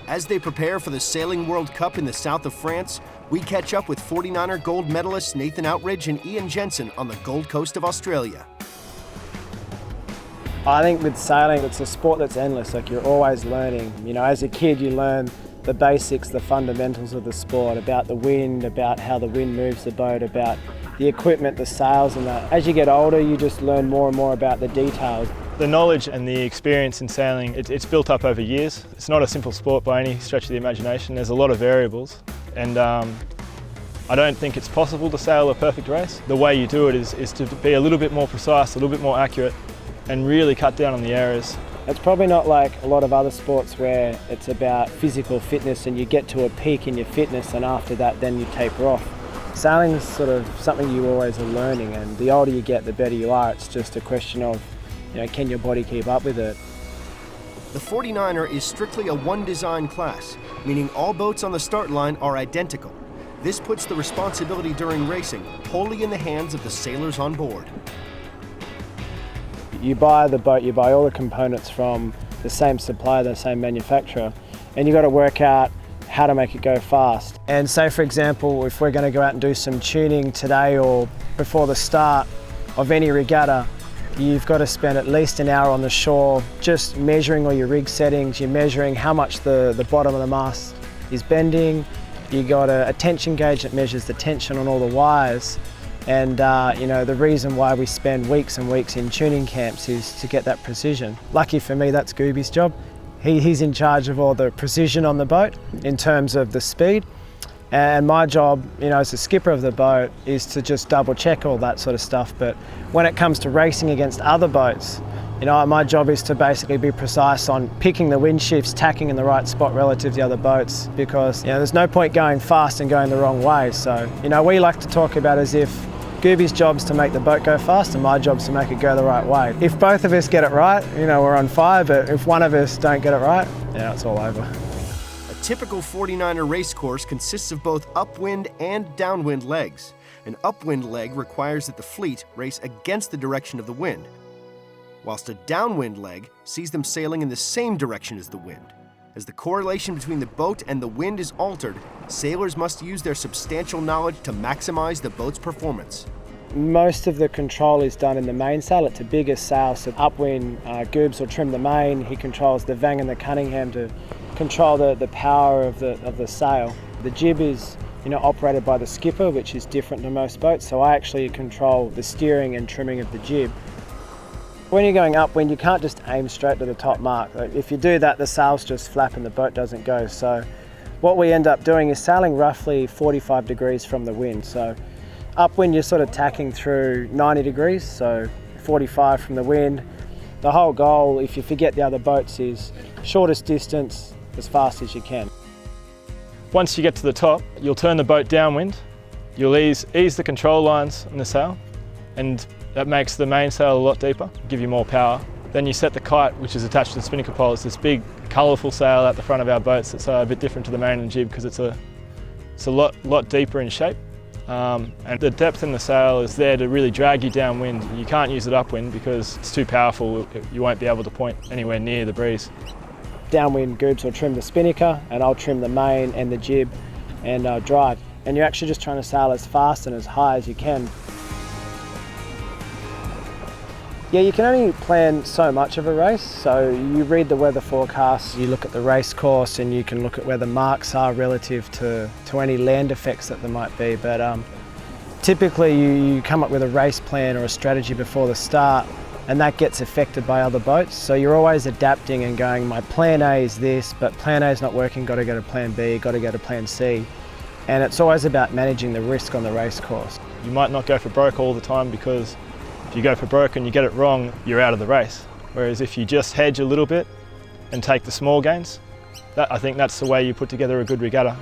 As they prepare for the Sailing World Cup in the south of France, we catch up with 49er gold medalists Nathan Outteridge and Iain Jensen on the Gold Coast of Australia. I think with sailing, it's a sport that's endless. Like, you're always learning. You know, as a kid, you learn the basics, the fundamentals of the sport, about the wind, about how the wind moves the boat, about the equipment, the sails and that. As you get older, you just learn more and more about the details. The knowledge and the experience in sailing, it's built up over years. It's not a simple sport by any stretch of the imagination. There's a lot of variables, and I don't think it's possible to sail a perfect race. The way you do it is to be a little bit more precise, a little bit more accurate, and really cut down on the errors. It's probably not like a lot of other sports where it's about physical fitness and you get to a peak in your fitness and after that then you taper off. Sailing is sort of something you always are learning, and the older you get, the better you are. It's just a question of, you know, can your body keep up with it? The 49er is strictly a one design class, meaning all boats on the start line are identical. This puts the responsibility during racing wholly in the hands of the sailors on board. You buy the boat, you buy all the components from the same supplier, the same manufacturer, and you've got to work out how to make it go fast. And say, for example, if we're going to go out and do some tuning today or before the start of any regatta, you've got to spend at least an hour on the shore just measuring all your rig settings. You're measuring how much the bottom of the mast is bending. You've got a tension gauge that measures the tension on all the wires. And you know, the reason why we spend weeks and weeks in tuning camps is to get that precision. Lucky for me, that's Gooby's job. He's in charge of all the precision on the boat in terms of the speed. And my job, you know, as the skipper of the boat, is to just double check all that sort of stuff. But when it comes to racing against other boats, you know, my job is to basically be precise on picking the wind shifts, tacking in the right spot relative to the other boats, because, you know, there's no point going fast and going the wrong way. So, you know, we like to talk about as if Gooby's job's to make the boat go fast and my job's to make it go the right way. If both of us get it right, you know, we're on fire, but if one of us don't get it right, yeah, it's all over. A typical 49er race course consists of both upwind and downwind legs. An upwind leg requires that the fleet race against the direction of the wind, whilst a downwind leg sees them sailing in the same direction as the wind. As the correlation between the boat and the wind is altered, sailors must use their substantial knowledge to maximize the boat's performance. Most of the control is done in the mainsail. It's a bigger sail, so upwind, Goobs will trim the main. He controls the Vang and the Cunningham to control the power of the sail. The jib is, you know, operated by the skipper, which is different to most boats, so I actually control the steering and trimming of the jib. When you're going upwind, you can't just aim straight to the top mark. If you do that, the sails just flap and the boat doesn't go. So what we end up doing is sailing roughly 45 degrees from the wind. So upwind, you're sort of tacking through 90 degrees, so 45 from the wind. The whole goal, if you forget the other boats, is shortest distance as fast as you can. Once you get to the top, you'll turn the boat downwind. You'll ease the control lines in the sail, and that makes the mainsail a lot deeper, give you more power. Then you set the kite, which is attached to the spinnaker pole. It's this big, colourful sail at the front of our boats. It's a bit different to the main and jib because it's a lot deeper in shape. And the depth in the sail is there to really drag you downwind. You can't use it upwind because it's too powerful. You won't be able to point anywhere near the breeze. Downwind, Goobs will trim the spinnaker and I'll trim the main and the jib and drive. And you're actually just trying to sail as fast and as high as you can. Yeah, you can only plan so much of a race, so you read the weather forecasts, you look at the race course and you can look at where the marks are relative to any land effects that there might be, but typically you come up with a race plan or a strategy before the start and that gets affected by other boats, so you're always adapting and going, my plan A is this, but plan A is not working, got to go to plan B, got to go to plan C, and it's always about managing the risk on the race course. You might not go for broke all the time because if you go for broke and you get it wrong, you're out of the race. Whereas if you just hedge a little bit and take the small gains, I think that's the way you put together a good regatta.